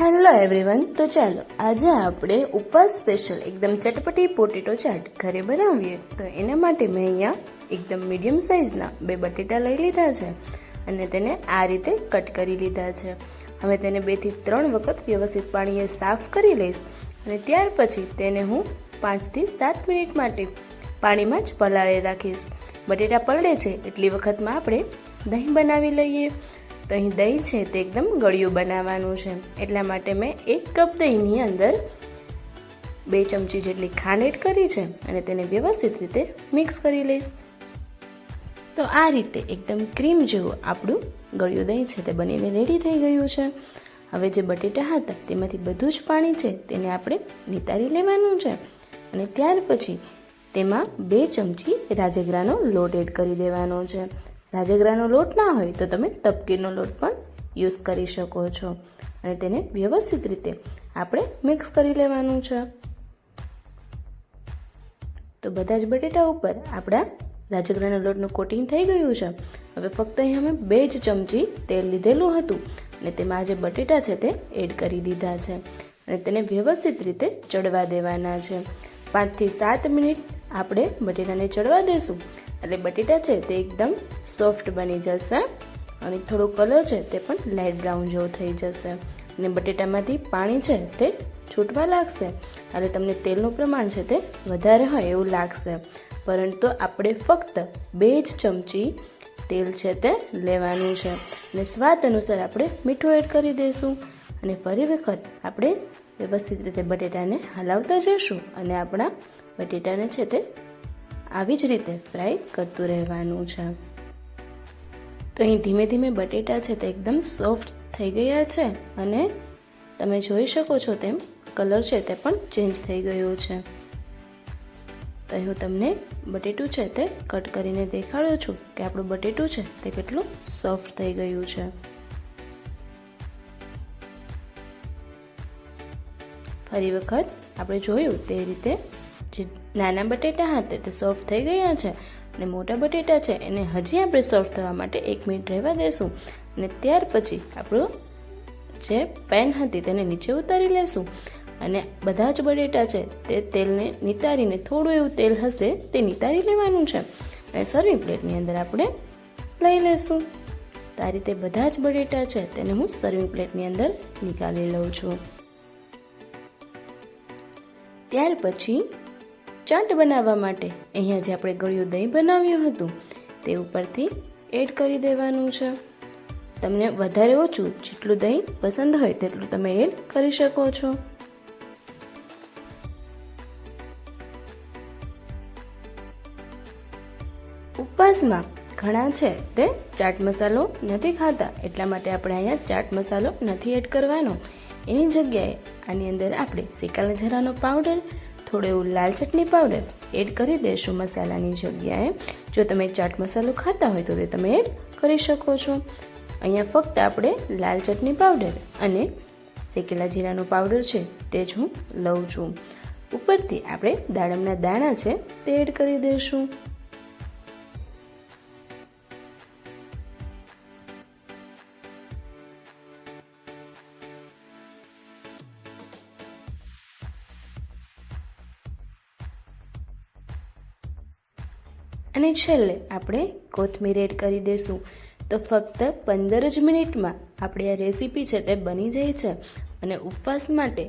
Hello everyone, તો ચાલો આજે આપણે ઉપવાસ સ્પેશિયલ એકદમ ચટપટી પોટેટો ચાટ ઘરે બનાવીએ. તો એના માટે મેં અહીંયા એકદમ મીડિયમ સાઇઝના 2 બટેટા લઈ લીધા છે અને તેને આ રીતે કટ કરી લીધા છે. હવે તેને 2 થી 3 વખત વ્યવસ્થિત પાણીએ સાફ કરી લઈશ અને ત્યાર પછી તેને હું 5 થી 7 મિનિટ માટે પાણીમાં જ પલાળી રાખીશ. બટેટા પલળે છે એટલી વખતમાં આપણે દહીં બનાવી લઈએ. તો અહીં દહીં છે તે એકદમ ગળ્યું બનાવવાનું છે, એટલા માટે મેં 1 કપ દહીંની અંદર 2 ચમચી જેટલી ખાંડ એડ કરી છે અને તેને વ્યવસ્થિત રીતે મિક્સ કરી લઈશ. તો આ રીતે એકદમ ક્રીમ જેવું આપણું ગળ્યું દહીં છે તે બનીને રેડી થઈ ગયું છે. હવે જે બટેટા હતા તેમાંથી બધું જ પાણી છે તેને આપણે નિતારી લેવાનું છે અને ત્યાર પછી તેમાં 2 ચમચી રાજગરાનો લોટ એડ કરી દેવાનો છે. રાજગરાનો લોટ ના હોય તો તમે તપકીરનો લોટ પણ યુઝ કરી શકો છો અને તેને વ્યવસ્થિત રીતે આપણે મિક્સ કરી લેવાનું છે. તો બધા જ બટેટા ઉપર આપણા રાજગરાના લોટનું કોટિંગ થઈ ગયું છે. હવે ફક્ત અહીં અમે 2 જ ચમચી તેલ લીધેલું હતું અને તેમાં જે બટેટા છે તે એડ કરી દીધા છે અને તેને વ્યવસ્થિત રીતે ચડવા દેવાના છે. 5 થી 7 મિનિટ આપણે બટેટાને ચડવા દેશું એટલે બટેટા છે તે એકદમ સોફ્ટ બની જશે અને થોડો કલર છે તે પણ લાઇટ બ્રાઉન જેવો થઈ જશે અને બટેટામાંથી પાણી છે તે છૂટવા લાગશે એટલે તમને તેલનું પ્રમાણ છે તે વધારે હોય એવું લાગશે, પરંતુ આપણે ફક્ત 2 જ ચમચી તેલ છે તે લેવાનું છે અને સ્વાદ અનુસાર આપણે મીઠું એડ કરી દઈશું અને ફરી વખત આપણે વ્યવસ્થિત રીતે બટેટાને હલાવતા જઈશું અને આપણા બટેટાને છે તે આવી જ રીતે ફ્રાય કરતું રહેવાનું છે. તો અહીં ધીમે ધીમે બટેટા છે તે એકદમ સોફ્ટ થઈ ગયા છે અને તમે જોઈ શકો છો તેમ કલર છે તે પણ ચેન્જ થઈ ગયો છે. તો હું તમને બટેટું છે તે કટ કરીને દેખાડું છું કે આપણું બટેટું છે તે કેટલું સોફ્ટ થઈ ગયું છે. ફરી વખત આપણે જોયું તે રીતે જે નાના બટેટા હતા તે સોફ્ટ થઈ ગયા છે અને મોટા બટેટા છે એને હજી આપણે સોફ્ટ થવા માટે 1 મિનિટ રહેવા દેશું અને ત્યાર પછી આપણું જે પેન હતી તેને નીચે ઉતારી લેશું અને બધા જ બટેટા છે તે તેલને નિતારીને થોડું એવું તેલ હશે તે નિતારી લેવાનું છે અને સર્વિંગ પ્લેટની અંદર આપણે લઈ લેશું. તો આ રીતે બધા જ બટેટા છે તેને હું સર્વિંગ પ્લેટની અંદર નિકાળી લઉં છું. ત્યાર પછી ચાટ બનાવવા માટે અહીંયા જે આપણે ગળ્યું દહીં બનાવ્યું હતું તે ઉપરથી એડ કરી દેવાનું છે. તમને વધારે ઓછું જેટલું દહીં પસંદ હોય તેટલું તમે એડ કરી શકો છો. ઉપવાસમાં ઘણા છે તે ચાટ મસાલો નથી ખાતા, એટલા માટે આપણે અહીંયા ચાટ મસાલો નથી એડ કરવાનો. એની જગ્યાએ આની અંદર આપણે શેકાલા જીરાનો પાવડર, થોડો એવું લાલ ચટણી પાવડર એડ કરી દઈશું મસાલાની જગ્યાએ. જો તમે ચાટ મસાલો ખાતા હોય તો તે તમે એડ કરી શકો છો. અહીંયા ફક્ત આપણે લાલ ચટણી પાવડર અને શેકેલા જીરાનો પાવડર છે તે જ હું લઉં છું. ઉપરથી આપણે દાડમના દાણા છે તે એડ કરી દઈશું. અને છેલ્લે આપણે કોથમીર એડ કરી દઈશું. તો ફક્ત 15 જ મિનિટમાં આપણી આ રેસીપી છે તે બની જાય છે અને ઉપવાસ માટે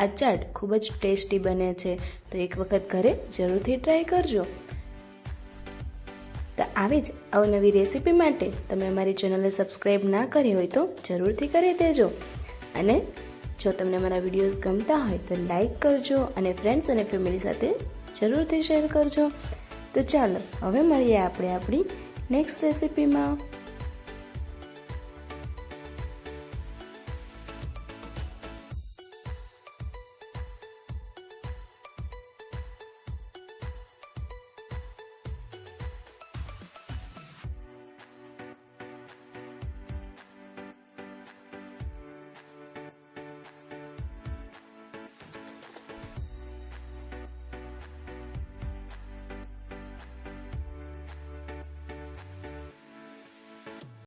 આ ચાટ ખૂબ જ ટેસ્ટી બને છે. તો એક વખત ઘરે જરૂરથી ટ્રાય કરજો. તો આવી જ અવનવી રેસીપી માટે તમે અમારી ચેનલને સબસ્ક્રાઈબ ના કરી હોય તો જરૂરથી કરી દેજો અને જો તમને મારા વિડીયોઝ ગમતા હોય તો લાઈક કરજો અને ફ્રેન્ડ્સ અને ફેમિલી સાથે જરૂરથી શેર કરજો. તો ચાલો હવે મળીએ આપણે આપણી નેક્સ્ટ રેસીપીમાં.